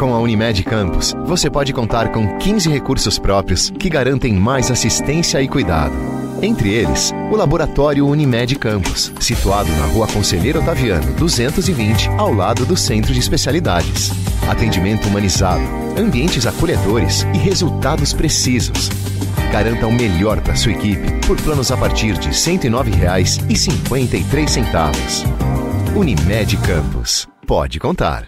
Com a Unimed Campos, você pode contar com 15 recursos próprios que garantem mais assistência e cuidado. Entre eles, o Laboratório Unimed Campos, situado na Rua Conselheiro Otaviano, 220, ao lado do Centro de Especialidades. Atendimento humanizado, ambientes acolhedores e resultados precisos. Garanta o melhor para sua equipe por planos a partir de R$ 109,53. Unimed Campos. Pode contar.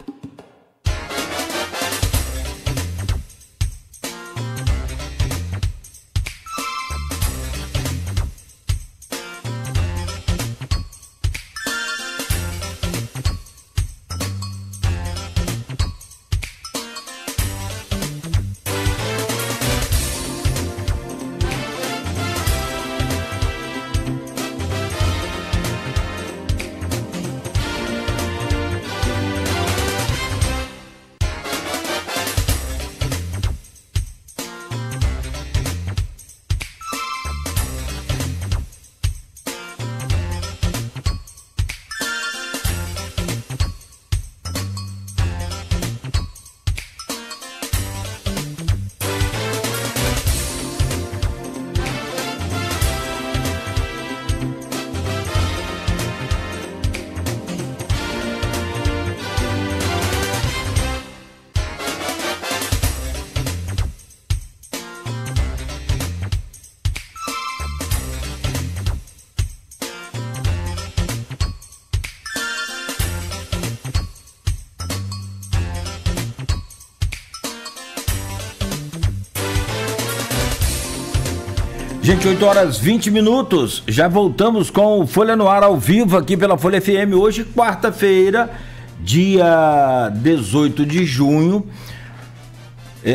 Gente, 8 horas 20 minutos, já voltamos com o Folha no Ar ao vivo aqui pela Folha FM, hoje quarta-feira, dia 18 de junho,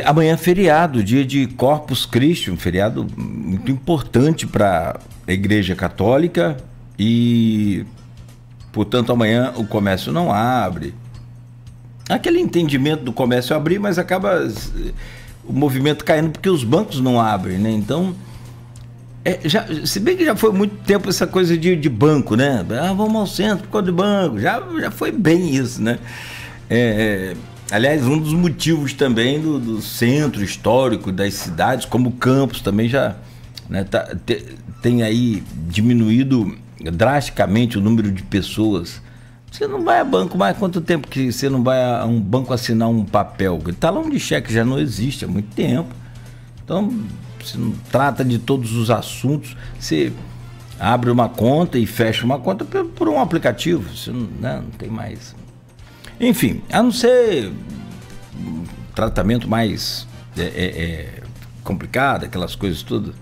amanhã é feriado, dia de Corpus Christi, um feriado muito importante para a Igreja Católica e, portanto, amanhã o comércio não abre. Aquele entendimento do comércio abrir, mas acaba o movimento caindo porque os bancos não abrem, né? Então... se bem que já foi muito tempo essa coisa de banco, né? Vamos ao centro por causa de banco. Já foi bem isso, né? Aliás, um dos motivos também do centro histórico das cidades, como Campos também já, né, tem aí diminuído drasticamente o número de pessoas. Você não vai a banco mais quanto tempo que você não vai a um banco assinar um papel? Talão de cheque já não existe há muito tempo. Então... você não trata de todos os assuntos, você abre uma conta e fecha uma conta por um aplicativo, você não tem mais. Enfim, a não ser um tratamento mais complicado, aquelas coisas tudo,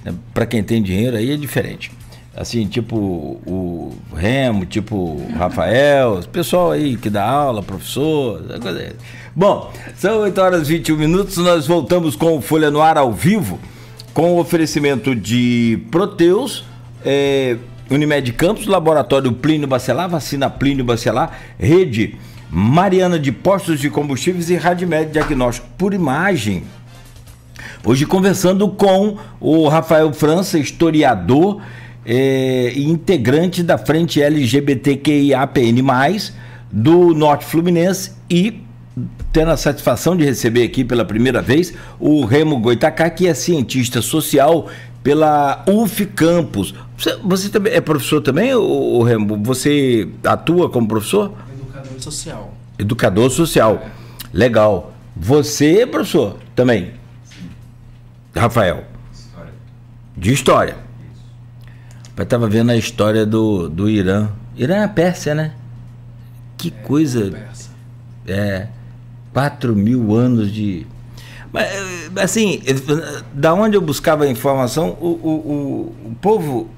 né? Para quem tem dinheiro aí é diferente. Assim, tipo o Remo, tipo o Rafael, o pessoal aí que dá aula, professor, coisa. Bom, são 8 horas e 21 minutos, nós voltamos com o Folha no Ar ao vivo, com o oferecimento de Proteus, Unimed Campos, Laboratório Plínio Bacelar, Vacina Plínio Bacelar, Rede Mariana de Postos de Combustíveis e Radimed Diagnóstico por Imagem. Hoje conversando com o Rafael França, historiador e integrante da Frente LGBTQIAPN+, do Norte Fluminense, e tendo a satisfação de receber aqui pela primeira vez o Remo Goitacá, que é cientista social pela UF Campus. Você também é professor também, o Remo? Você atua como professor? Educador social. Educador social. Legal. Você, professor, também? Sim. Rafael? História. De história. Eu estava vendo a história do Irã. Irã é a Pérsia, né? Que coisa. Pérsia. 4.000 anos de... Mas, assim, da onde eu buscava a informação, o povo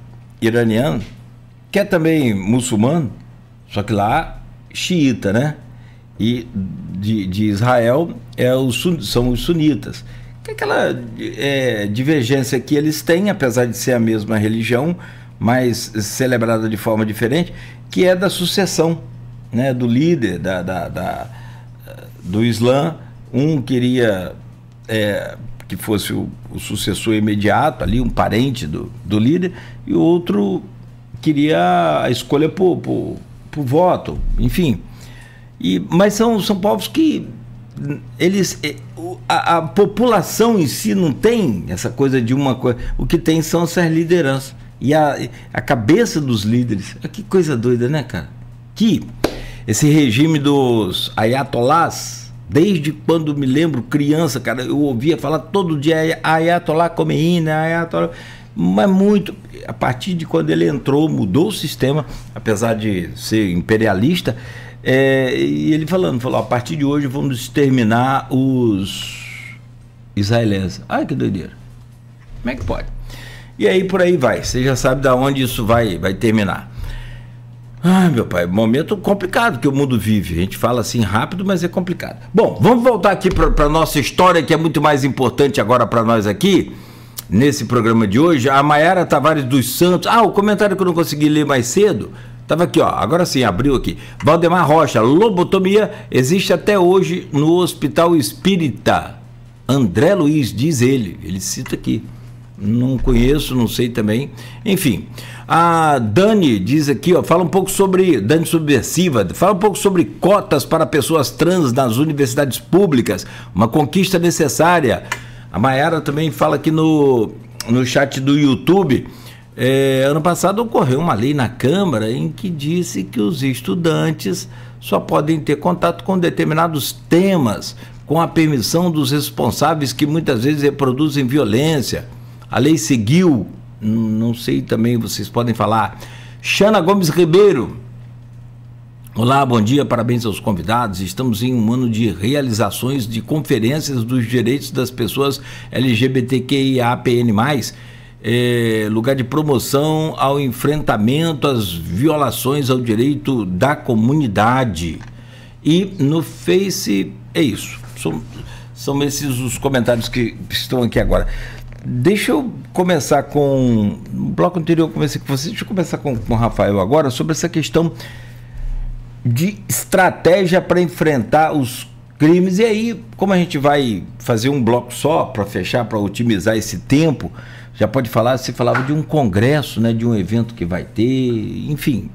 iraniano, que é também muçulmano, só que lá xiita, né? E de Israel são os sunitas. Que é aquela divergência que eles têm, apesar de ser a mesma religião, mas celebrada de forma diferente, que é da sucessão, né? Do líder do Islã. Um queria que fosse o sucessor imediato, ali, um parente do líder, e o outro queria a escolha por voto, enfim. Mas são povos que a população em si não tem essa coisa de uma coisa. O que tem são essas lideranças. E a cabeça dos líderes. Que coisa doida, né, cara? Que esse regime dos ayatolás, desde quando me lembro criança, cara, eu ouvia falar todo dia Ayatollah Khomeini, Ayatollah, mas muito, a partir de quando ele entrou, mudou o sistema, apesar de ser imperialista, e ele falou, a partir de hoje vamos exterminar os israelenses. Ai, que doideira. Como é que pode? E aí por aí vai, você já sabe de onde isso vai terminar. Ai, meu pai, momento complicado que o mundo vive. A gente fala assim rápido, mas é complicado. Bom, vamos voltar aqui para a nossa história, que é muito mais importante agora para nós aqui, nesse programa de hoje. A Maiara Tavares dos Santos. O comentário que eu não consegui ler mais cedo, estava aqui, ó. Agora sim, abriu aqui. Valdemar Rocha, lobotomia existe até hoje no Hospital Espírita André Luiz, diz ele cita aqui. Não conheço, não sei também. Enfim, a Dani diz aqui, ó, fala um pouco sobre, Dani Subversiva, fala um pouco sobre cotas para pessoas trans nas universidades públicas, uma conquista necessária. A Maiara também fala aqui no chat do YouTube, ano passado ocorreu uma lei na Câmara em que disse que os estudantes só podem ter contato com determinados temas, com a permissão dos responsáveis que muitas vezes reproduzem violência. A lei seguiu, não sei também, vocês podem falar. Xana Gomes Ribeiro. Olá, bom dia, parabéns aos convidados. Estamos em um ano de realizações de conferências dos direitos das pessoas LGBTQIAPN+, lugar de promoção ao enfrentamento às violações ao direito da comunidade. E no Face, é isso. São esses os comentários que estão aqui agora. Deixa eu começar com... No bloco anterior eu comecei com você, deixa eu começar com o Rafael agora sobre essa questão de estratégia para enfrentar os crimes. E aí, como a gente vai fazer um bloco só para fechar, para otimizar esse tempo, já pode falar, você falava de um congresso, né, de um evento que vai ter, enfim,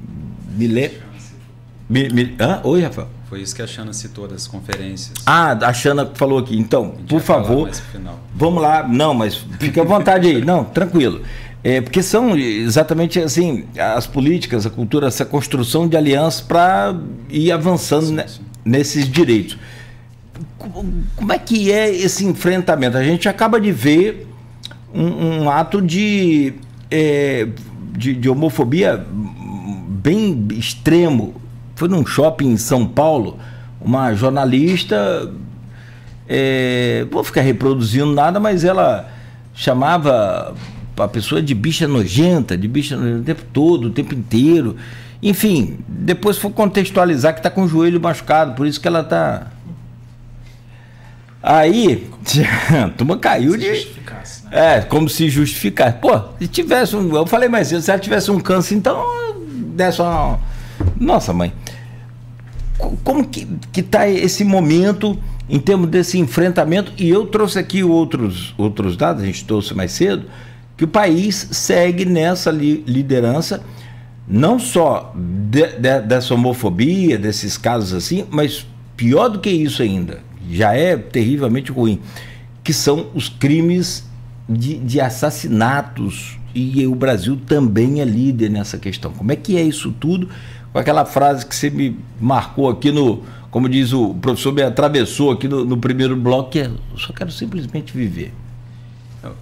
Oi, Rafael? Foi isso que a Xana citou das conferências. A Xana falou aqui. Então, por favor, vamos lá. Não, mas fique à vontade aí. Não, tranquilo. Porque são exatamente assim, as políticas, a cultura, essa construção de alianças para ir avançando, né, nesses direitos. Como é que é esse enfrentamento? A gente acaba de ver um ato de homofobia bem extremo. Foi num shopping em São Paulo, uma jornalista, vou ficar reproduzindo nada, mas ela chamava a pessoa de bicha nojenta o tempo todo, o tempo inteiro. Enfim, depois foi contextualizar que está com o joelho machucado, por isso que ela está... Aí, a turma caiu de... como se justificasse. Pô, se tivesse eu falei mais cedo, se ela tivesse um câncer, então desse uma... Nossa, mãe, como que está esse momento em termos desse enfrentamento? E eu trouxe aqui outros dados, a gente trouxe mais cedo, que o país segue nessa liderança, não só dessa homofobia, desses casos assim, mas pior do que isso ainda, já é terrivelmente ruim, que são os crimes de assassinatos, e o Brasil também é líder nessa questão. Como é que é isso tudo? Com aquela frase que você me marcou aqui como diz o professor, me atravessou aqui no primeiro bloco, que eu só quero simplesmente viver.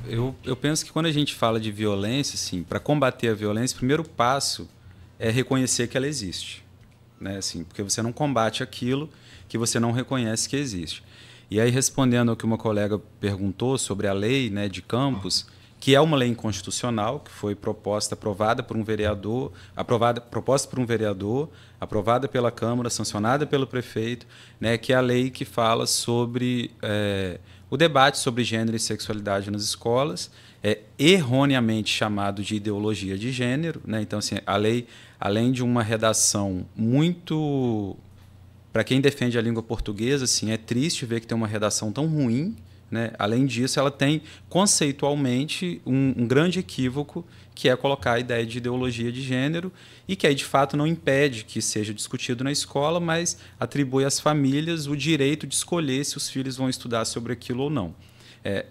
Eu penso que quando a gente fala de violência, assim, para combater a violência, o primeiro passo é reconhecer que ela existe, né? Assim, porque você não combate aquilo que você não reconhece que existe. E aí, respondendo ao que uma colega perguntou sobre a lei, né, de campus, que é uma lei inconstitucional, que foi proposta por um vereador, aprovada pela Câmara, sancionada pelo prefeito, né, que é a lei que fala sobre o debate sobre gênero e sexualidade nas escolas, erroneamente chamado de ideologia de gênero, né? Então, assim, a lei, além de uma redação muito... Para quem defende a língua portuguesa, assim, é triste ver que tem uma redação tão ruim, né? Além disso, ela tem conceitualmente um grande equívoco, que é colocar a ideia de ideologia de gênero e que aí, de fato, não impede que seja discutido na escola, mas atribui às famílias o direito de escolher se os filhos vão estudar sobre aquilo ou não.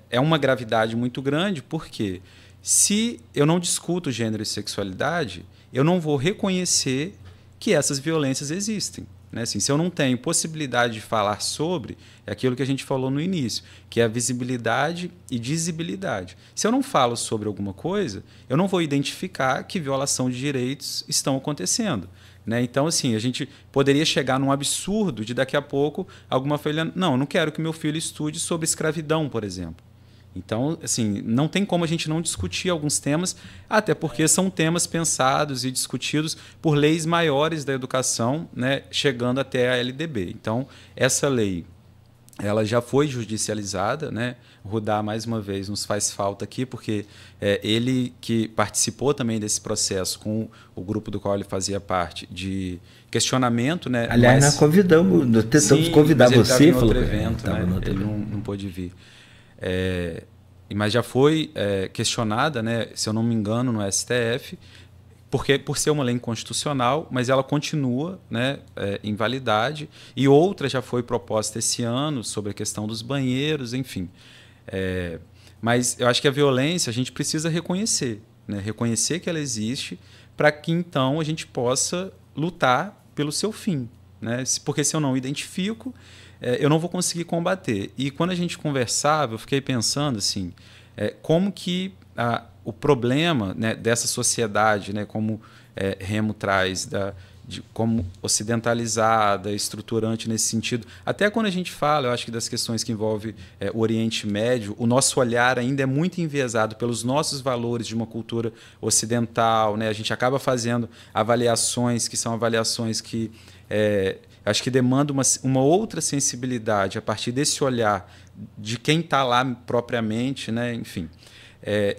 É uma gravidade muito grande, porque se eu não discuto gênero e sexualidade, eu não vou reconhecer que essas violências existem. Né? Assim, se eu não tenho possibilidade de falar sobre, é aquilo que a gente falou no início, que é a visibilidade e dizibilidade. Se eu não falo sobre alguma coisa, eu não vou identificar que violação de direitos estão acontecendo. Né? Então, assim, a gente poderia chegar num absurdo de daqui a pouco alguma família... Não, eu não quero que meu filho estude sobre escravidão, por exemplo. Então, assim, não tem como a gente não discutir alguns temas, até porque são temas pensados e discutidos por leis maiores da educação, né, chegando até a LDB. Então, essa lei, ela já foi judicializada, né? Rudá, mais uma vez, nos faz falta aqui, porque ele que participou também desse processo com o grupo do qual ele fazia parte, de questionamento, né? Aliás, nós tentamos convidar você, falou outro evento, né? Ele não pôde vir. Mas já foi questionada, né, se eu não me engano, no STF, porque por ser uma lei inconstitucional, mas ela continua, né, em validade, e outra já foi proposta esse ano sobre a questão dos banheiros, enfim. Mas eu acho que a violência a gente precisa reconhecer, né, reconhecer que ela existe, para que então a gente possa lutar pelo seu fim. Né? Porque se eu não identifico, eu não vou conseguir combater. E quando a gente conversava, eu fiquei pensando assim, como que o problema, né, dessa sociedade, né, como Remo traz, como ocidentalizada, estruturante nesse sentido, até quando a gente fala, eu acho que das questões que envolvem o Oriente Médio, o nosso olhar ainda é muito enviesado pelos nossos valores de uma cultura ocidental, né? A gente acaba fazendo avaliações que são avaliações que acho que demanda uma outra sensibilidade a partir desse olhar de quem está lá propriamente, né? Enfim.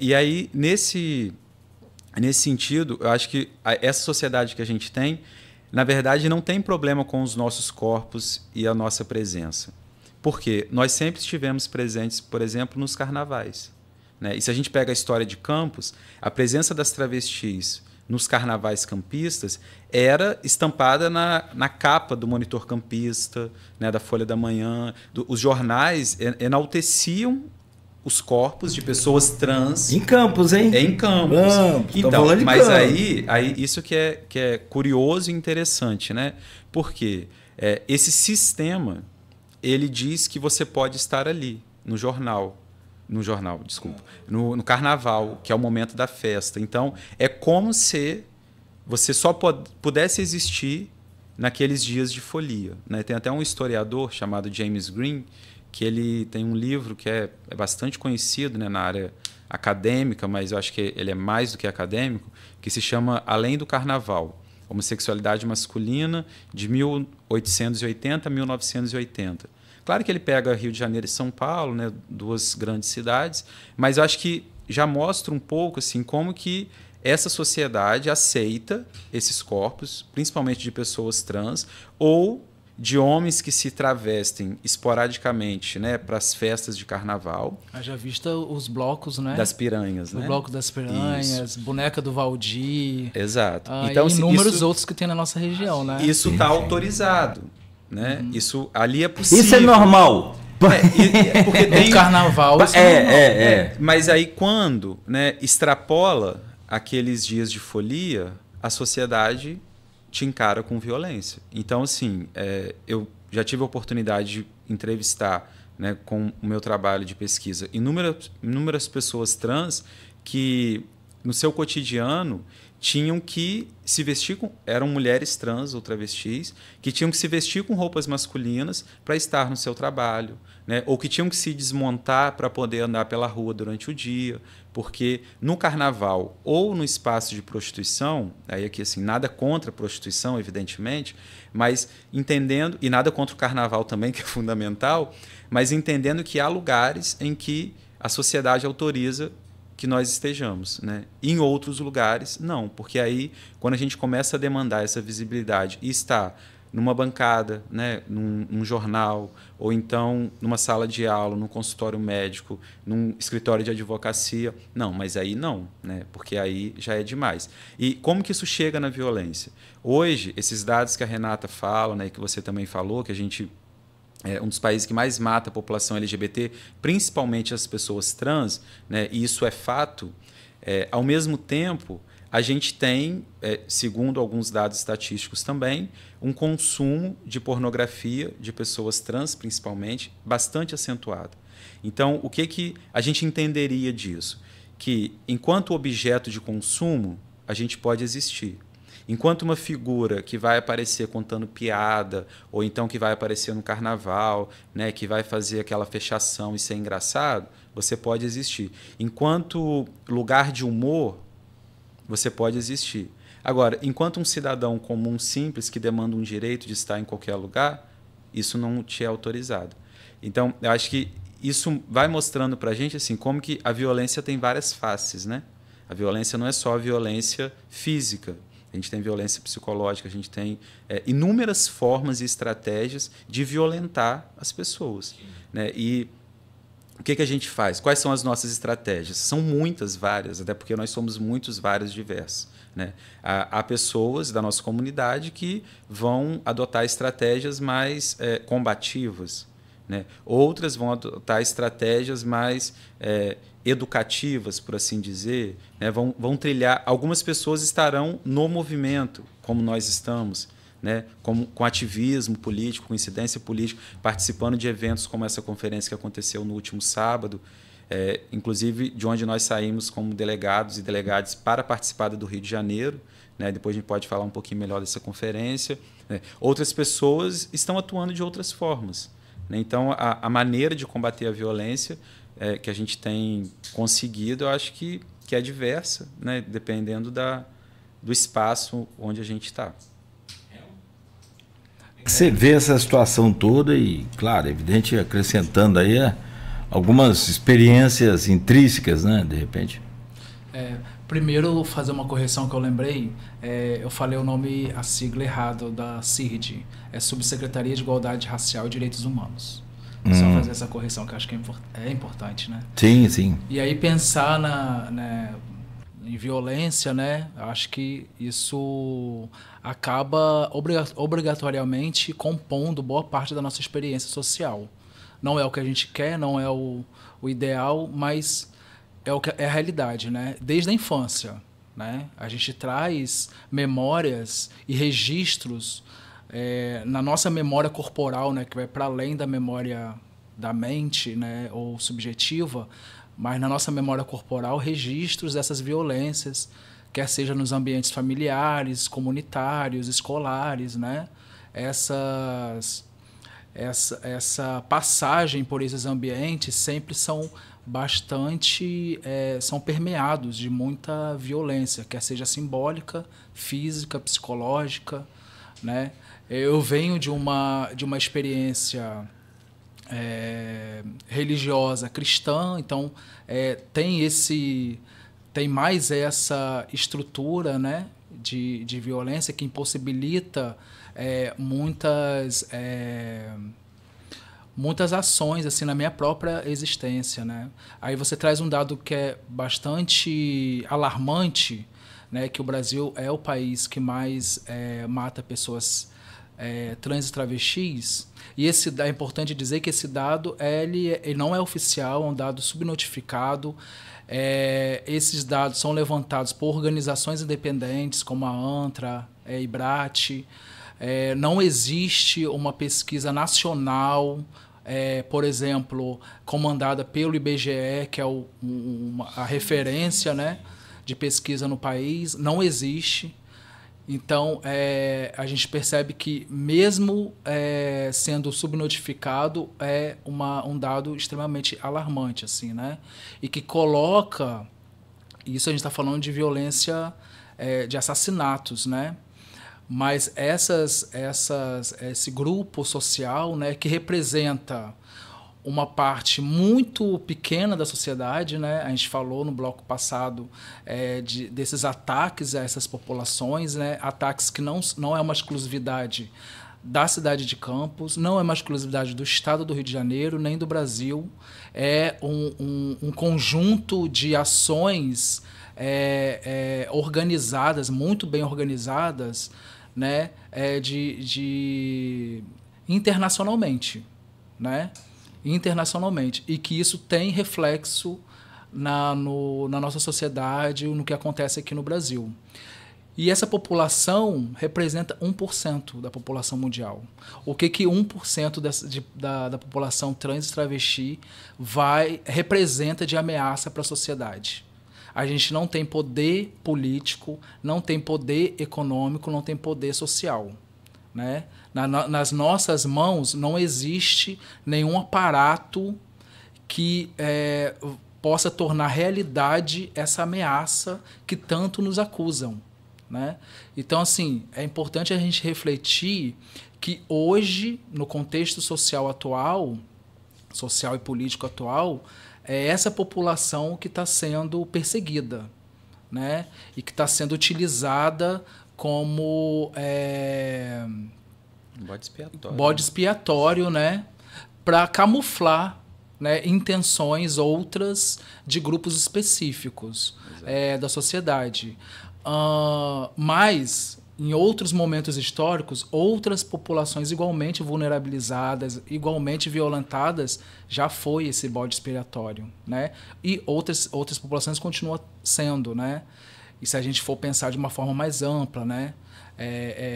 E aí, nesse sentido, eu acho que essa sociedade que a gente tem, na verdade, não tem problema com os nossos corpos e a nossa presença. Por quê? Nós sempre estivemos presentes, por exemplo, nos carnavais. Né? E se a gente pega a história de Campos, a presença das travestis nos carnavais campistas era estampada na capa do Monitor Campista, né, da Folha da Manhã. Os jornais enalteciam os corpos de pessoas trans. Em Campos, hein? Em Campos. Então, mas aí isso que é curioso e interessante, né? Porque esse sistema, ele diz que você pode estar ali, no carnaval, que é o momento da festa. Então, é como se você só pudesse existir naqueles dias de folia. Né? Tem até um historiador chamado James Green, que ele tem um livro que é bastante conhecido, né, na área acadêmica, mas eu acho que ele é mais do que acadêmico, que se chama Além do Carnaval, Homossexualidade Masculina, de 1880 a 1980. Claro que ele pega Rio de Janeiro e São Paulo, né, duas grandes cidades, mas eu acho que já mostra um pouco assim, como que essa sociedade aceita esses corpos, principalmente de pessoas trans, ou de homens que se travestem esporadicamente, né, para as festas de carnaval. Já vista os blocos, né? Das piranhas, né? O bloco das piranhas, isso. Boneca do Valdir. Exato. Então, e inúmeros outros que tem na nossa região, né? Isso está autorizado, né? Isso ali é possível. Isso é normal. Porque tem carnaval. Mas aí quando, né, extrapola aqueles dias de folia, a sociedade te encara com violência. Então, assim, eu já tive a oportunidade de entrevistar, né, com o meu trabalho de pesquisa, inúmeras pessoas trans que, no seu cotidiano, tinham que se vestir eram mulheres trans ou travestis, que tinham que se vestir com roupas masculinas para estar no seu trabalho, né? Ou que tinham que se desmontar para poder andar pela rua durante o dia, porque no carnaval ou no espaço de prostituição, aí aqui assim, nada contra a prostituição, evidentemente, mas entendendo, e nada contra o carnaval também, que é fundamental, mas entendendo que há lugares em que a sociedade autoriza que nós estejamos, né? Em outros lugares, não, porque aí, quando a gente começa a demandar essa visibilidade e está numa bancada, né, num jornal, ou então numa sala de aula, num consultório médico, num escritório de advocacia. Não, mas aí não, né, porque aí já é demais. E como que isso chega na violência? Hoje, esses dados que a Renata fala, né, que você também falou, que a gente é um dos países que mais mata a população LGBT, principalmente as pessoas trans, né, e isso é fato, ao mesmo tempo, a gente tem, segundo alguns dados estatísticos também, um consumo de pornografia de pessoas trans, principalmente, bastante acentuado. Então, o que a gente entenderia disso? Que, enquanto objeto de consumo, a gente pode existir. Enquanto uma figura que vai aparecer contando piada, ou então que vai aparecer no carnaval, né, que vai fazer aquela fechação e ser engraçado, você pode existir. Enquanto lugar de humor, você pode existir. Agora, enquanto um cidadão comum simples que demanda um direito de estar em qualquer lugar, isso não te é autorizado. Então, eu acho que isso vai mostrando para a gente assim, como que a violência tem várias faces, né? A violência não é só a violência física. A gente tem violência psicológica, a gente tem inúmeras formas e estratégias de violentar as pessoas, né? E o que a gente faz? Quais são as nossas estratégias? São muitas, várias, até porque nós somos muitos, vários, diversos, né? Há pessoas da nossa comunidade que vão adotar estratégias mais combativas, né? Outras vão adotar estratégias mais educativas, por assim dizer, né? Vão trilhar. Algumas pessoas estarão no movimento, como nós estamos, né, com ativismo político, com incidência política, participando de eventos como essa conferência que aconteceu no último sábado, inclusive de onde nós saímos como delegados e delegadas para participar do Rio de Janeiro, né, depois a gente pode falar um pouquinho melhor dessa conferência, né. Outras pessoas estão atuando de outras formas, né. Então, a maneira de combater a violência que a gente tem conseguido, eu acho que é diversa, né, dependendo do espaço onde a gente está. Você vê essa situação toda e, claro, evidente, acrescentando aí algumas experiências intrínsecas, né, de repente. Primeiro, fazer uma correção que eu lembrei, eu falei a sigla errado da CIRD, é Subsecretaria de Igualdade Racial e Direitos Humanos. Só fazer essa correção, que eu acho que é importante, né? Sim, sim. E aí pensar em violência, né? Acho que isso acaba obrigatoriamente compondo boa parte da nossa experiência social. Não é o que a gente quer, não é o ideal, mas é a realidade, né? Desde a infância, né? A gente traz memórias e registros na nossa memória corporal, né? Que vai para além da memória da mente, né? Ou subjetiva, mas na nossa memória corporal, registros dessas violências, quer seja nos ambientes familiares, comunitários, escolares, né? Essa passagem por esses ambientes sempre são são permeados de muita violência, quer seja simbólica, física, psicológica, né? Eu venho de uma experiência religiosa cristã, então tem mais essa estrutura, né, de violência que impossibilita muitas ações assim na minha própria existência, né? Aí você traz um dado que é bastante alarmante, né, que o Brasil é o país que mais mata pessoas trans e travestis. E é importante dizer que esse dado ele não é oficial, é um dado subnotificado. Esses dados são levantados por organizações independentes como a ANTRA, IBRAT. Não existe uma pesquisa nacional, por exemplo, comandada pelo IBGE, que é a referência, né, de pesquisa no país. Não existe. Então, a gente percebe que, mesmo sendo subnotificado, é um dado extremamente alarmante, assim, né? E que coloca... Isso a gente está falando de violência, de assassinatos, né? Mas esse grupo social, né, que representa uma parte muito pequena da sociedade, né? A gente falou no bloco passado desses ataques a essas populações, né? Ataques que não é uma exclusividade da cidade de Campos, não é uma exclusividade do estado do Rio de Janeiro, nem do Brasil. É um conjunto de ações organizadas, muito bem organizadas, né, internacionalmente, né? Internacionalmente. E que isso tem reflexo na nossa sociedade, no que acontece aqui no Brasil. E essa população representa 1% da população mundial. O que 1% da população trans e travesti representa de ameaça para a sociedade? A gente não tem poder político, não tem poder econômico, não tem poder social, né? Nas nossas mãos não existe nenhum aparato que possa tornar realidade essa ameaça que tanto nos acusam, né? Então, assim, é importante a gente refletir que hoje, no contexto social atual, social e político atual, é essa população que está sendo perseguida, né? E que está sendo utilizada como bode expiatório, né? Para camuflar, né, intenções outras de grupos específicos da sociedade. Mas, em outros momentos históricos, outras populações igualmente vulnerabilizadas, igualmente violentadas, já foi esse bode expiatório, né? E outras populações continuam sendo, né? E se a gente for pensar de uma forma mais ampla, né?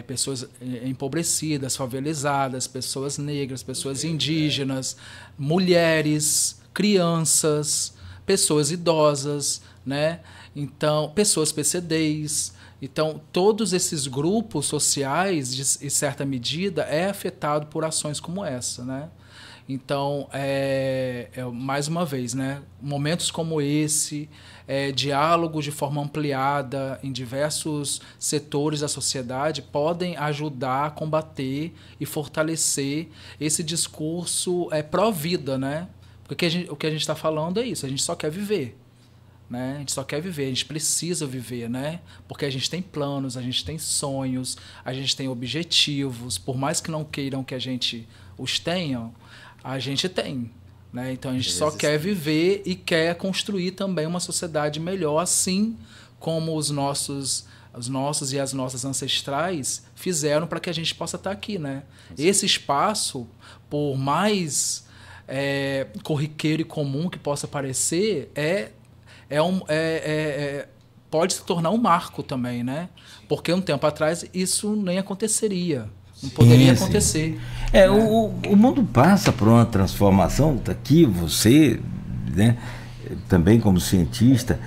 Pessoas empobrecidas, favelizadas, pessoas negras, pessoas indígenas, mulheres, crianças, pessoas idosas, né? Então, pessoas PCDs. Então, todos esses grupos sociais, em certa medida, afetado por ações como essa, né? Então, mais uma vez, né? Momentos como esse, diálogo de forma ampliada em diversos setores da sociedade podem ajudar a combater e fortalecer esse discurso pró-vida, né? Porque o que a gente está falando é isso, a gente só quer viver. Né? A gente só quer viver, a gente precisa viver, né? Porque a gente tem planos, a gente tem sonhos, a gente tem objetivos, por mais que não queiram que a gente os tenha, a gente tem, né? Então a gente só quer viver e quer construir também uma sociedade melhor, assim como os nossos e as nossas ancestrais fizeram para que a gente possa estar aqui, né? Esse espaço, por mais corriqueiro e comum que possa parecer, pode se tornar um marco também, né? Porque um tempo atrás isso nem aconteceria, não poderia acontecer. Né? O mundo passa por uma transformação. Tá aqui você, né? Também como cientista,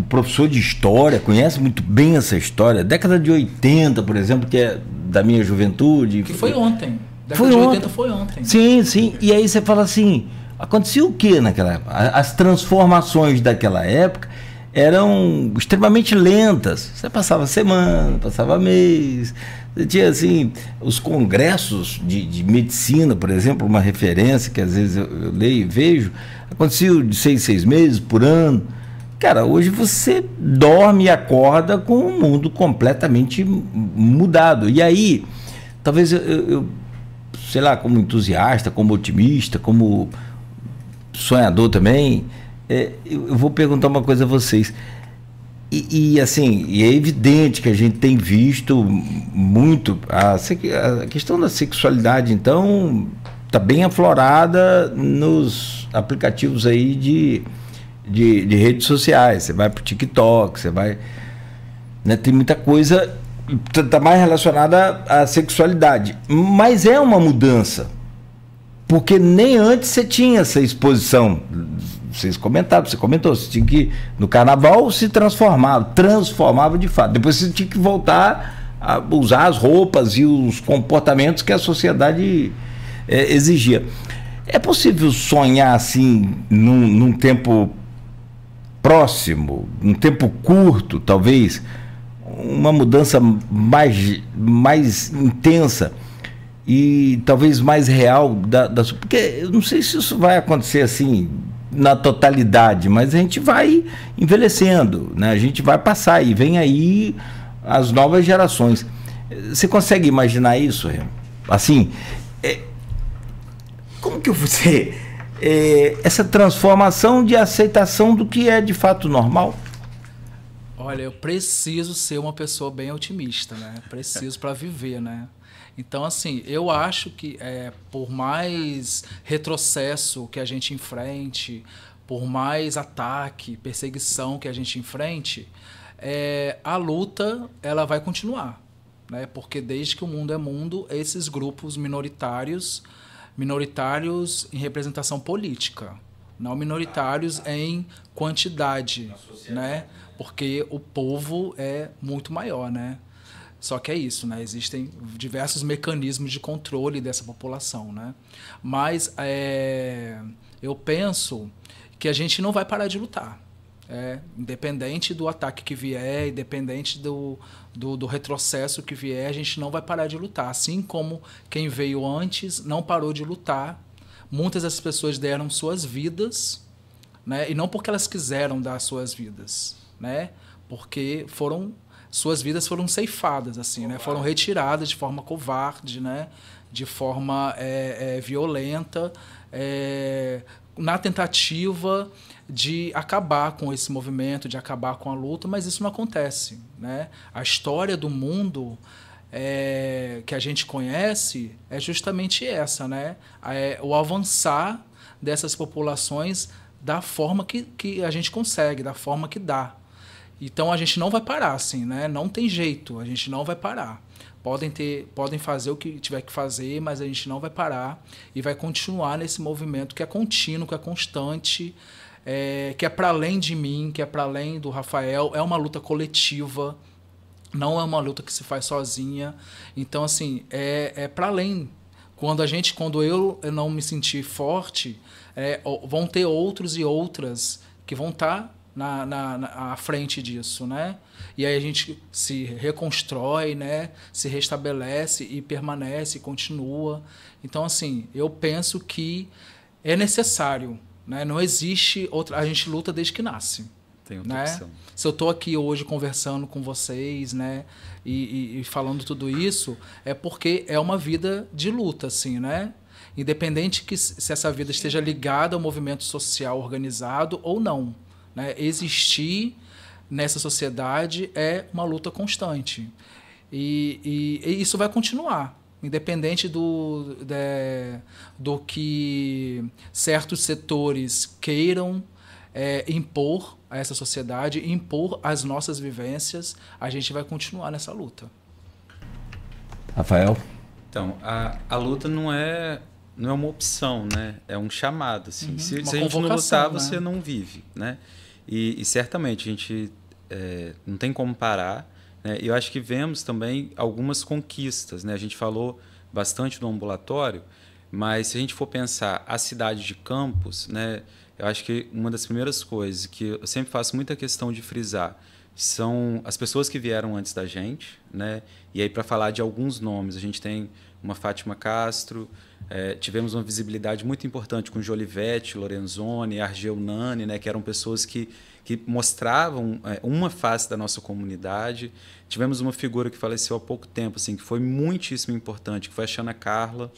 professor de história, conhece muito bem essa história. Década de 80, por exemplo, que é da minha juventude. Que foi ontem. Década de 80 foi ontem. Sim, sim. E aí você fala assim, acontecia o que naquela época? As transformações daquela época eram extremamente lentas. Você passava semana, passava mês. Você tinha assim, os congressos de medicina, por exemplo, uma referência que às vezes eu leio e vejo, acontecia de 6 meses por ano. Cara, hoje você dorme e acorda com um mundo completamente mudado. E aí, talvez eu sei lá, como entusiasta, como otimista, como sonhador também, eu vou perguntar uma coisa a vocês. Assim, é evidente que a gente tem visto muito a questão da sexualidade, então está bem aflorada nos aplicativos aí de redes sociais. Você vai para o TikTok, você vai, né, tem muita coisa, está mais relacionada à sexualidade, mas é uma mudança, porque nem antes você tinha essa exposição. Vocês comentaram, você comentou, você tinha que, no carnaval se transformava de fato, depois você tinha que voltar a usar as roupas e os comportamentos que a sociedade exigia. É possível sonhar assim num tempo próximo, num tempo curto, talvez, uma mudança mais intensa e talvez mais real porque eu não sei se isso vai acontecer assim na totalidade, mas a gente vai envelhecendo, né? A gente vai passar e vem aí as novas gerações. Você consegue imaginar isso, Remo? Assim, como que você... essa transformação de aceitação do que é de fato normal? Olha, eu preciso ser uma pessoa bem otimista, né? Preciso para viver, né? Então, assim, eu acho que por mais retrocesso que a gente enfrente, por mais ataque, perseguição que a gente enfrente, a luta ela vai continuar, né? Porque desde que o mundo é mundo, esses grupos minoritários em representação política, não minoritários em quantidade, né? Porque o povo é muito maior, né? Só que é isso, né? Existem diversos mecanismos de controle dessa população, né? Mas eu penso que a gente não vai parar de lutar. Independente do ataque que vier, independente do retrocesso que vier, a gente não vai parar de lutar. Assim como quem veio antes não parou de lutar. Muitas das pessoas deram suas vidas, né? E não porque elas quiseram dar suas vidas, né? Porque suas vidas foram ceifadas, assim, né? Foram retiradas de forma covarde, né? De forma violenta, na tentativa de acabar com esse movimento, de acabar com a luta, mas isso não acontece, né? A história do mundo que a gente conhece é justamente essa, né? O avançar dessas populações da forma que a gente consegue, da forma que dá. Então a gente não vai parar, assim, né? Não tem jeito, a gente não vai parar. Podem fazer o que tiver que fazer, mas a gente não vai parar e vai continuar nesse movimento que é contínuo, que é constante, que é para além de mim, que é para além do Rafael. É uma luta coletiva, não é uma luta que se faz sozinha. Então, assim, é para além. Quando eu não me sentir forte, vão ter outros e outras que vão estar à frente disso, né? E aí a gente se reconstrói, né? Se restabelece e permanece, e continua. Então, assim, eu penso que é necessário, né? Não existe outra... A gente luta desde que nasce. Tem outra né? opção. Se eu estou aqui hoje conversando com vocês, né? E falando tudo isso, é porque é uma vida de luta, assim, né? Independente se essa vida esteja ligada ao movimento social organizado ou não, né? Existir nessa sociedade é uma luta constante. E isso vai continuar, independente do que certos setores queiram impor a essa sociedade, impor as nossas vivências, a gente vai continuar nessa luta. Rafael? Então, a luta não é uma opção, né? É um chamado. Assim. Uhum, se a gente não lutar, né? Você não vive, né? E certamente a gente não tem como parar, né? E eu acho que vemos também algumas conquistas, né? A gente falou bastante do ambulatório, mas se a gente for pensar a cidade de Campos, né? Eu acho que uma das primeiras coisas que eu sempre faço muita questão de frisar são as pessoas que vieram antes da gente, né? E aí, para falar de alguns nomes, a gente tem uma Fátima Castro, tivemos uma visibilidade muito importante com Jolivete, Lorenzoni, Argel Nani, né? Que eram pessoas que mostravam uma face da nossa comunidade. Tivemos uma figura que faleceu há pouco tempo, assim, que foi muitíssimo importante, que foi a Xana Carla.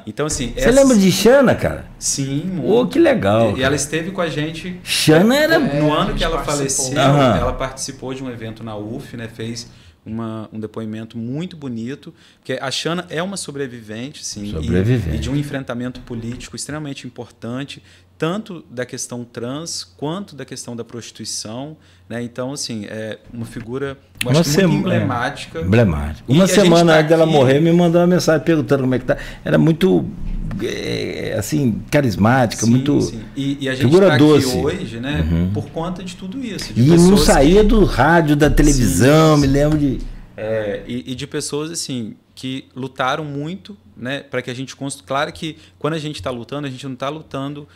Então, assim, você lembra de Xana, cara? Sim. Oh, que legal. E ela esteve com a gente. Xana era... No ano que ela faleceu, ela participou de um evento na UF, né? Fez um depoimento muito bonito, porque a Xana é uma sobrevivente, sim, e de um enfrentamento político extremamente importante, tanto da questão trans quanto da questão da prostituição, né? Então, assim, é uma figura muito emblemática. Emblemática. Uma semana antes dela morrer, me mandou uma mensagem perguntando como é que tá. Era muito assim, carismática, sim, muito sim. E a gente figura está doce. Aqui hoje, né? Por conta de tudo isso. De e não saía do rádio, da televisão, me lembro de... E de pessoas assim que lutaram muito, né, para que a gente construa. Claro que quando a gente está lutando, a gente não está lutando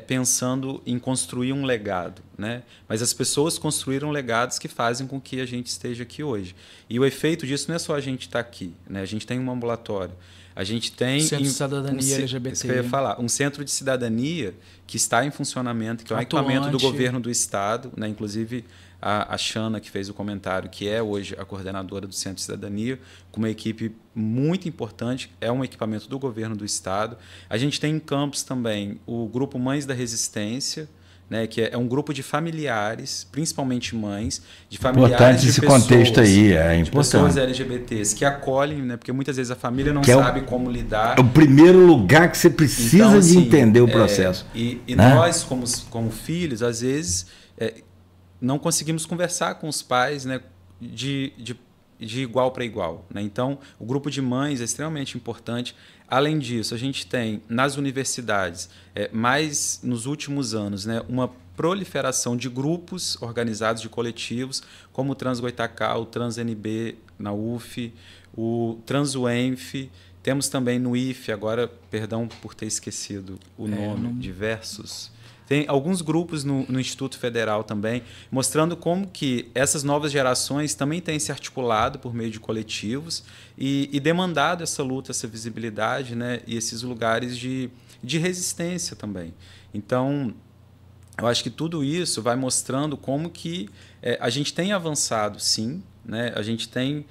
pensando em construir um legado, né? Mas as pessoas construíram legados que fazem com que a gente esteja aqui hoje. E o efeito disso não é só a gente estar aqui, né? A gente tem um ambulatório, a gente tem Centro de Cidadania LGBT. Isso que eu ia falar, um centro de cidadania que está em funcionamento, que é um equipamento do governo do estado, né? Inclusive a Xana, que fez o comentário, que é hoje a coordenadora do Centro de Cidadania, com uma equipe muito importante, é um equipamento do governo do Estado. A gente tem em Campos também o Grupo Mães da Resistência, né, que é um grupo de familiares, principalmente mães, de familiares importante de esse pessoas, contexto aí, é de pessoas importante. LGBTs que acolhem, né, porque muitas vezes a família não Que sabe como lidar. É o primeiro lugar que você precisa Então, de assim, entender o processo. E né? nós, como filhos, às vezes não conseguimos conversar com os pais, né, de igual para igual, né? Então, o grupo de mães é extremamente importante. Além disso, a gente tem nas universidades, mais nos últimos anos, né, uma proliferação de grupos organizados, de coletivos, como o Trans-Goitacá, o Trans-NB na UF, o Trans-UENF. Temos também no IFE, agora, perdão por ter esquecido o nome, diversos. Tem alguns grupos no Instituto Federal também, mostrando como que essas novas gerações também têm se articulado por meio de coletivos e demandado essa luta, essa visibilidade, né, e esses lugares de resistência também. Então, eu acho que tudo isso vai mostrando como que a gente tem avançado, sim, né, a gente tem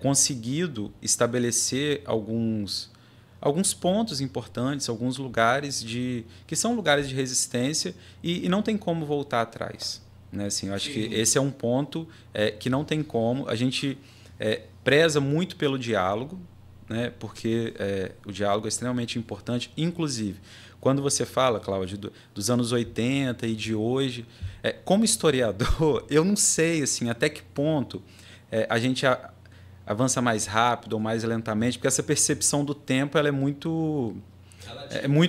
conseguido estabelecer alguns pontos importantes, alguns lugares que são lugares de resistência e não tem como voltar atrás, né? Assim, eu acho que esse é um ponto que não tem como. A gente preza muito pelo diálogo, né? Porque o diálogo é extremamente importante. Inclusive, quando você fala, Cláudio, dos anos 80 e de hoje, como historiador, eu não sei assim, até que ponto a gente avança mais rápido ou mais lentamente, porque essa percepção do tempo ela é muito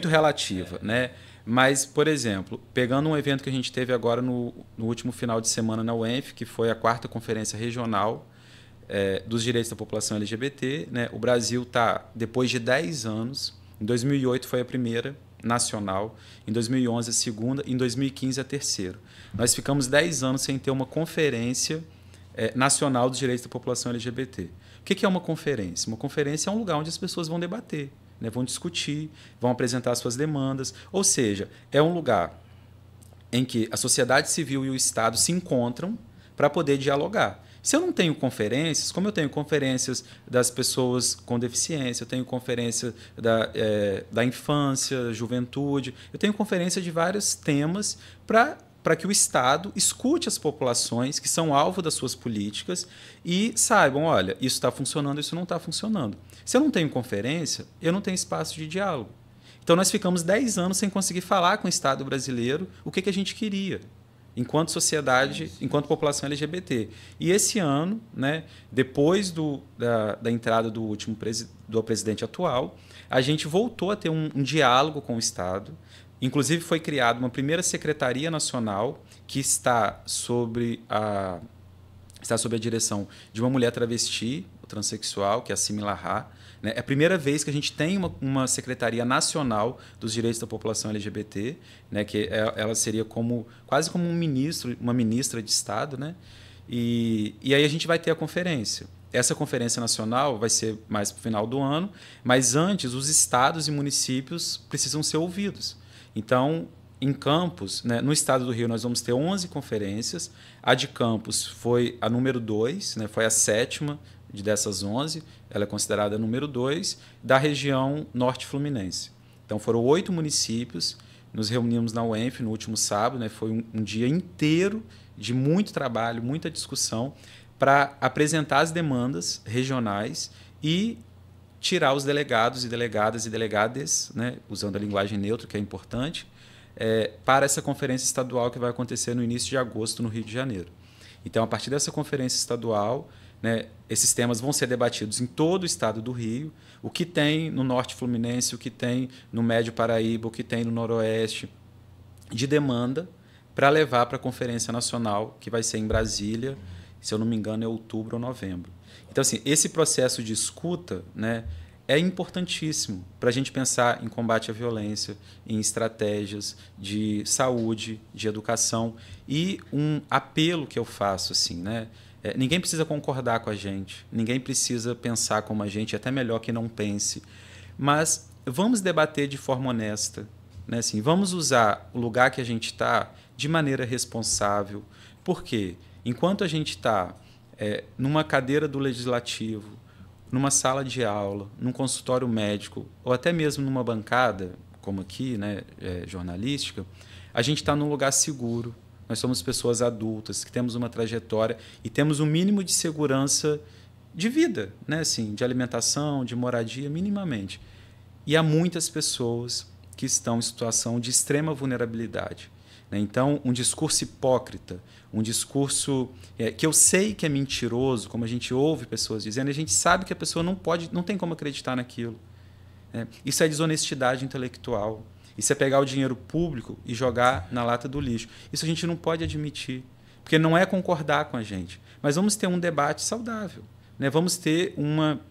relativa, né? Mas, por exemplo, pegando um evento que a gente teve agora no último final de semana na UENF, que foi a 4ª Conferência Regional dos Direitos da População LGBT, né? O Brasil está, depois de 10 anos, em 2008 foi a primeira nacional, em 2011 a segunda, em 2015 a terceira. Nós ficamos 10 anos sem ter uma conferência nacional dos direitos da população LGBT. O que é uma conferência? Uma conferência é um lugar onde as pessoas vão debater, né? Vão discutir, vão apresentar suas demandas. Ou seja, é um lugar em que a sociedade civil e o Estado se encontram para poder dialogar. Se eu não tenho conferências, como eu tenho conferências das pessoas com deficiência, eu tenho conferência da infância, juventude, eu tenho conferência de vários temas para que o Estado escute as populações que são alvo das suas políticas e saibam, olha, isso está funcionando, isso não está funcionando. Se eu não tenho conferência, eu não tenho espaço de diálogo. Então, nós ficamos 10 anos sem conseguir falar com o Estado brasileiro o que a gente queria, enquanto sociedade, enquanto população LGBT. E esse ano, né, depois da entrada do presidente atual, a gente voltou a ter um diálogo com o Estado. Inclusive, foi criada uma primeira Secretaria Nacional que está sob a direção de uma mulher travesti, transexual, que é a Simi Lahá. Né? É a primeira vez que a gente tem uma Secretaria Nacional dos Direitos da População LGBT, né? Que ela seria quase como uma ministra de Estado. Né? E aí a gente vai ter a conferência. Essa conferência nacional vai ser mais para o final do ano, mas antes os estados e municípios precisam ser ouvidos. Então, em Campos, né, no estado do Rio, nós vamos ter 11 conferências. A de Campos foi a número 2, né, foi a 7ª dessas 11, ela é considerada a número 2, da região norte fluminense. Então, foram 8 municípios, nos reunimos na UENF no último sábado, né, foi um dia inteiro de muito trabalho, muita discussão, para apresentar as demandas regionais e tirar os delegados e delegadas, né, usando a linguagem neutra, que é importante, para essa conferência estadual que vai acontecer no início de agosto, no Rio de Janeiro. Então, a partir dessa conferência estadual, né, esses temas vão ser debatidos em todo o estado do Rio, o que tem no Norte Fluminense, o que tem no Médio Paraíba, o que tem no Noroeste, de demanda, para levar para a Conferência Nacional, que vai ser em Brasília, se eu não me engano, é outubro ou novembro. Então, assim, esse processo de escuta, né, é importantíssimo para a gente pensar em combate à violência, em estratégias de saúde, de educação. E um apelo que eu faço, assim, né, ninguém precisa concordar com a gente, ninguém precisa pensar como a gente, é até melhor que não pense. Mas vamos debater de forma honesta, né, assim, vamos usar o lugar que a gente está de maneira responsável. Por quê? enquanto a gente está numa cadeira do legislativo, numa sala de aula, num consultório médico, ou até mesmo numa bancada, como aqui, né, jornalística, a gente está num lugar seguro. Nós somos pessoas adultas, que temos uma trajetória e temos um mínimo de segurança de vida, né, assim, de alimentação, de moradia, minimamente. E há muitas pessoas que estão em situação de extrema vulnerabilidade. Então, um discurso hipócrita, um discurso que eu sei que é mentiroso, como a gente ouve pessoas dizendo, a gente sabe que a pessoa não tem como acreditar naquilo. Isso é desonestidade intelectual. Isso é pegar o dinheiro público e jogar na lata do lixo. Isso a gente não pode admitir, porque não é concordar com a gente. Mas vamos ter um debate saudável, né? Vamos ter uma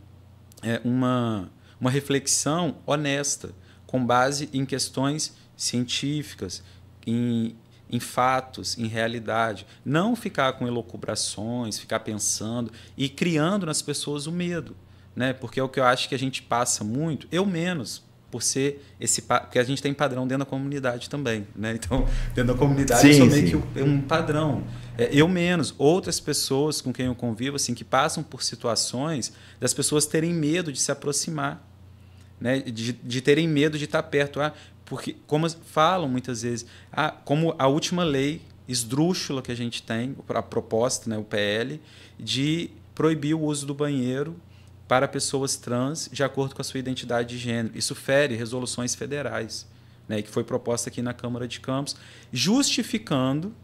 reflexão honesta, com base em questões científicas, em fatos, em realidade. Não ficar com elucubrações, ficar pensando e criando nas pessoas o medo, né? Porque é o que eu acho que a gente passa muito, eu menos, porque a gente tem padrão dentro da comunidade também, né? Então, dentro da comunidade eu sou meio que um padrão. Eu menos, outras pessoas com quem eu convivo, assim, que passam por situações das pessoas terem medo de se aproximar, né? De terem medo de estar perto. Porque, como falam muitas vezes, como a última lei esdrúxula que a gente tem, a proposta, né, o PL, de proibir o uso do banheiro para pessoas trans de acordo com a sua identidade de gênero. Isso fere resoluções federais, né, que foi proposta aqui na Câmara de Campos, justificando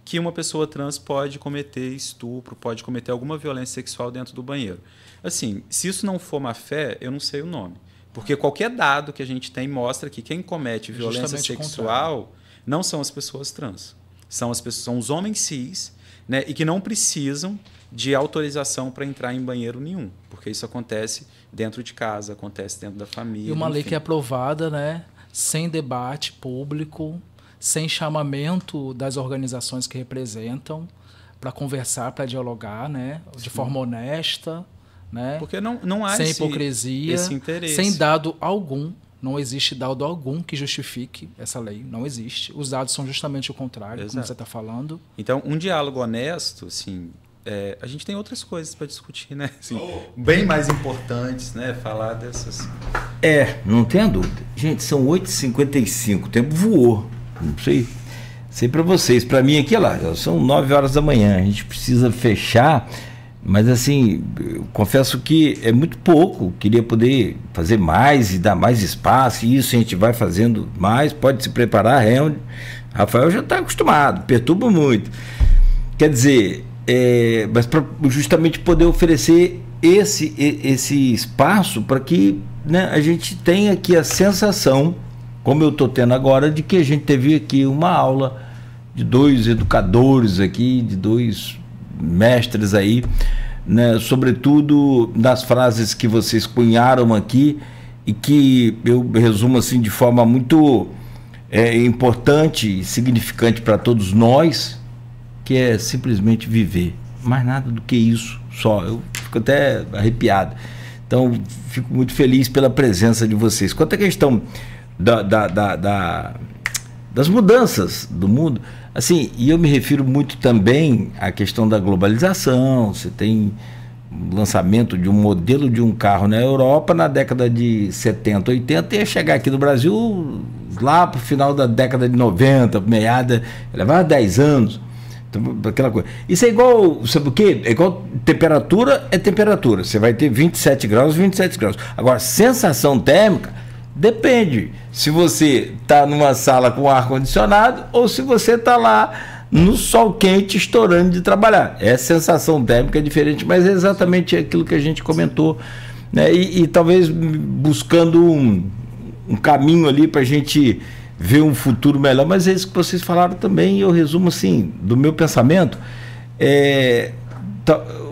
que uma pessoa trans pode cometer estupro, pode cometer alguma violência sexual dentro do banheiro. Assim, se isso não for má fé, eu não sei o nome. Porque qualquer dado que a gente tem mostra que quem comete violência sexual não são as pessoas trans. São os homens cis, né, e que não precisam de autorização para entrar em banheiro nenhum, porque isso acontece dentro de casa, acontece dentro da família. E uma lei que é aprovada, né, sem debate público, sem chamamento das organizações que representam, para conversar, para dialogar, né, de forma honesta, né, porque não há sem hipocrisia, esse interesse. Sem dado algum. Não existe dado algum que justifique essa lei. Não existe. Os dados são justamente o contrário, Exato. Como você está falando. Então, um diálogo honesto, assim, a gente tem outras coisas para discutir, né? Assim, bem mais importantes, né? Falar dessas... não tenha dúvida. Gente, são 8h55, o tempo voou. Não sei para vocês. Para mim aqui, são 9 horas da manhã. A gente precisa fechar... Mas assim, eu confesso que é muito pouco, queria poder fazer mais e dar mais espaço, e isso a gente vai fazendo mais, pode se preparar, Rafael já está acostumado, perturba muito. Quer dizer, mas para justamente poder oferecer esse espaço para que, né, a gente tenha aqui a sensação, como eu estou tendo agora, de que a gente teve aqui uma aula de 2 educadores aqui, de 2 mestres aí, né, sobretudo nas frases que vocês cunharam aqui e que eu resumo assim de forma muito importante e significante para todos nós, que é simplesmente viver, mais nada do que isso só. Eu fico até arrepiado, então fico muito feliz pela presença de vocês. Quanto à questão das mudanças do mundo, assim, e eu me refiro muito também à questão da globalização. Você tem o lançamento de um modelo de um carro na Europa na década de 70, 80, e ia chegar aqui no Brasil lá para o final da década de 90, meada, levava 10 anos. Então, aquela coisa. Isso é igual, sabe o quê? É igual temperatura, é temperatura. Você vai ter 27 graus, 27 graus. Agora, sensação térmica, depende se você está numa sala com ar-condicionado ou se você está lá no sol quente estourando de trabalhar. Sensação térmica é diferente, mas é exatamente aquilo que a gente comentou, né? E talvez buscando um caminho ali para a gente ver um futuro melhor, mas é isso que vocês falaram também, e eu resumo assim, do meu pensamento.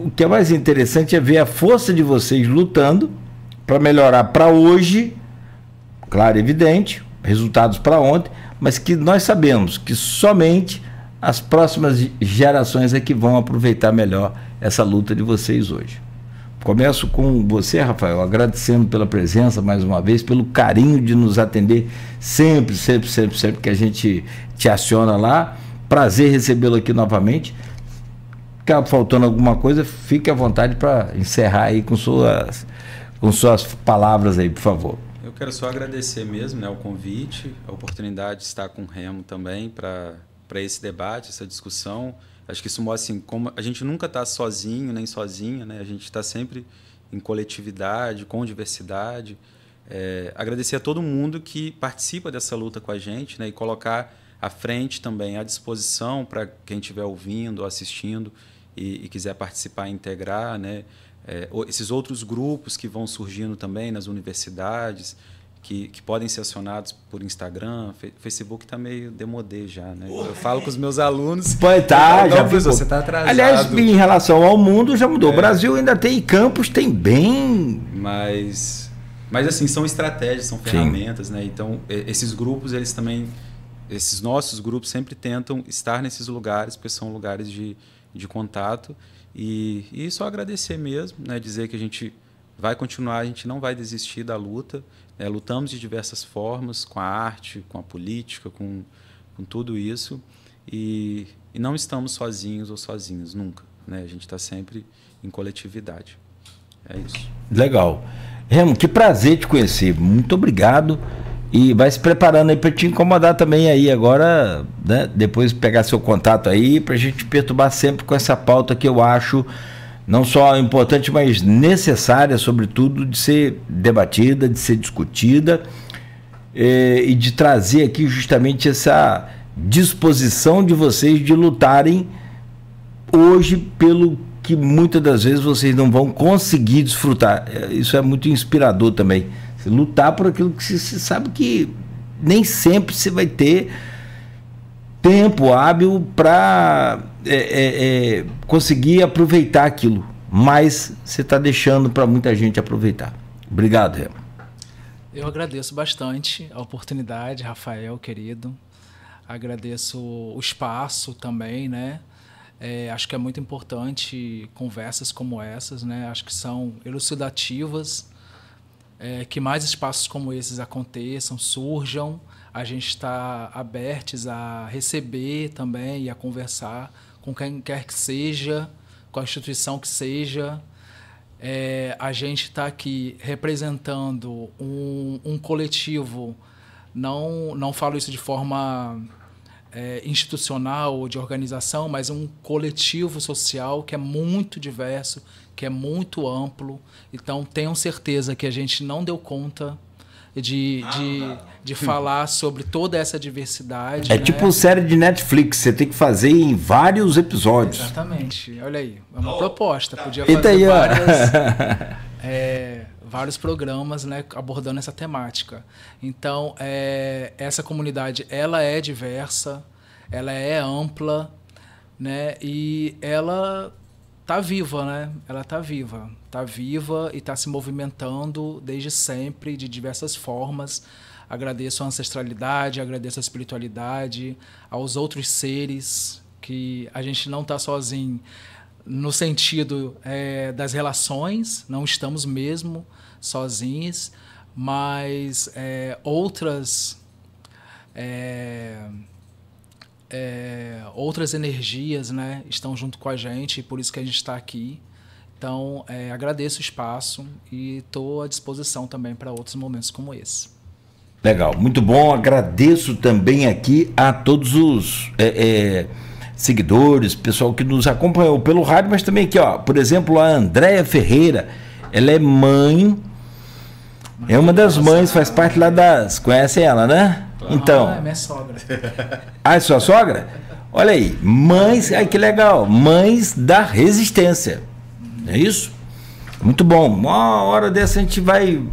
O que é mais interessante é ver a força de vocês lutando para melhorar para hoje, claro, evidente, resultados para ontem, mas que nós sabemos que somente as próximas gerações é que vão aproveitar melhor essa luta de vocês hoje. Começo com você, Rafael, agradecendo pela presença mais uma vez, pelo carinho de nos atender sempre que a gente te aciona lá. Prazer recebê-lo aqui novamente. ficar faltando alguma coisa, fique à vontade para encerrar aí com suas palavras aí, por favor. Eu quero só agradecer mesmo, né, o convite, a oportunidade de estar com o Remo também para esse debate, essa discussão. Acho que isso mostra assim, como a gente nunca está sozinho nem sozinha, né? A gente está sempre em coletividade, com diversidade. Agradecer a todo mundo que participa dessa luta com a gente, né, e colocar à frente também, à disposição para quem estiver ouvindo ou assistindo e quiser participar e integrar, né? Esses outros grupos que vão surgindo também nas universidades, que podem ser acionados por Instagram. Facebook está meio demodê já, né? Eu falo com os meus alunos. Pode tá, já ficou. Você está atrasado. Aliás, em relação ao mundo, já mudou. O É. Brasil ainda tem campus, tem bem... Mas assim, são estratégias, são ferramentas, né? Então, esses grupos, eles também... Esses nossos grupos sempre tentam estar nesses lugares, porque são lugares de contato. E só agradecer mesmo, né? Dizer que a gente vai continuar, a gente não vai desistir da luta. Lutamos de diversas formas, com a arte, com a política, com tudo isso. E não estamos sozinhos ou sozinhos, nunca, né? A gente está sempre em coletividade. É isso. Legal. Remo, que prazer te conhecer. Muito obrigado. E vai se preparando aí para te incomodar também aí agora, né? Depois pegar seu contato aí para a gente perturbar sempre com essa pauta que eu acho não só importante, mas necessária, sobretudo, de ser debatida, de ser discutida e de trazer aqui justamente essa disposição de vocês de lutarem hoje pelo que muitas das vezes vocês não vão conseguir desfrutar. Isso é muito inspirador também. Lutar por aquilo que se sabe que nem sempre você vai ter tempo hábil para conseguir aproveitar aquilo, mas você está deixando para muita gente aproveitar. Obrigado, Remo. Eu agradeço bastante a oportunidade, Rafael, querido. Agradeço o espaço também, né? Acho que é muito importante conversas como essas, né? Acho que são elucidativas. Que mais espaços como esses aconteçam, surjam. A gente está abertos a receber também e a conversar com quem quer que seja, com a instituição que seja. A gente está aqui representando um coletivo, não falo isso de forma institucional ou de organização, mas um coletivo social que é muito diverso, que é muito amplo. Então, tenham certeza que a gente não deu conta de falar sobre toda essa diversidade. Tipo série de Netflix, você tem que fazer em vários episódios. Exatamente. Olha aí, é uma proposta. Podia Eita fazer aí, vários programas, né, abordando essa temática. Então, essa comunidade, ela é diversa, ela é ampla, né, e ela está viva, né? Ela está viva e está se movimentando desde sempre, de diversas formas. Agradeço a ancestralidade, agradeço a espiritualidade, aos outros seres, que a gente não está sozinho no sentido das relações, não estamos mesmo sozinhos, mas outras energias, né, estão junto com a gente, e por isso que a gente está aqui. Então, agradeço o espaço e estou à disposição também para outros momentos como esse. Legal, muito bom. Agradeço também aqui a todos os seguidores, pessoal que nos acompanhou pelo rádio, mas também aqui, ó, por exemplo, a Andréia Ferreira, ela é mãe, é uma das mães, faz parte lá conhecem ela, né? Então, é minha sogra. Ah, é sua sogra? Olha aí, mães, ai que legal, mães da resistência, é isso? Muito bom. Uma hora dessa a gente vai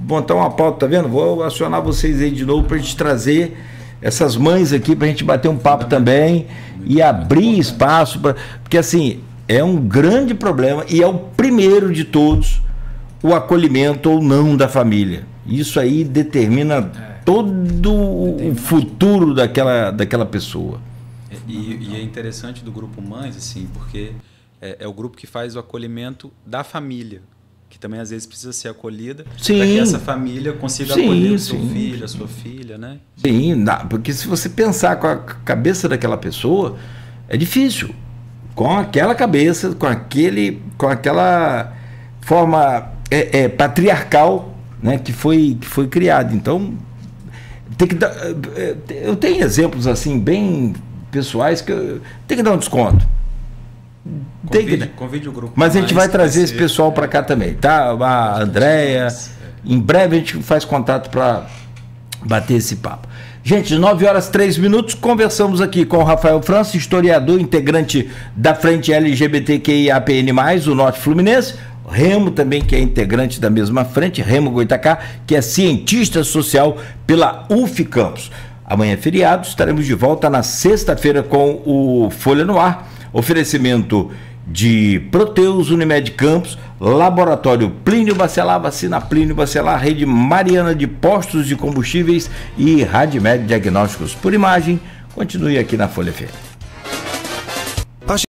montar uma pauta, tá vendo? Vou acionar vocês aí de novo para a gente trazer essas mães aqui para a gente bater um papo também e abrir espaço para, porque assim é um grande problema e é o primeiro de todos, o acolhimento ou não da família. Isso aí determina todo o futuro daquela pessoa. E é interessante do grupo Mães, assim, porque é o grupo que faz o acolhimento da família, que também às vezes precisa ser acolhida, para que essa família consiga acolher o seu filho, a sua filha, né? Sim, porque se você pensar com a cabeça daquela pessoa, é difícil. com aquela cabeça, com aquela forma patriarcal, né, que foi criada. Então, tem que dar, eu tenho exemplos assim bem pessoais que tem que dar um desconto. Convide o grupo. Mas a gente vai trazer esse pessoal para cá também, tá? A Andréia, em breve a gente faz contato para bater esse papo. Gente, 9h03, conversamos aqui com o Rafael França, historiador, integrante da Frente LGBTQIAPN+, o Norte Fluminense, Remo também, que é integrante da mesma frente, Remo Goitacá, que é cientista social pela UF Campus. Amanhã é feriado, estaremos de volta na sexta-feira com o Folha no Ar, oferecimento de Proteus, Unimed Campos, Laboratório Plínio Bacelar, Vacina Plínio Bacelar, Rede Mariana de Postos de Combustíveis e Radmed Diagnósticos por Imagem. Continue aqui na Folha FM.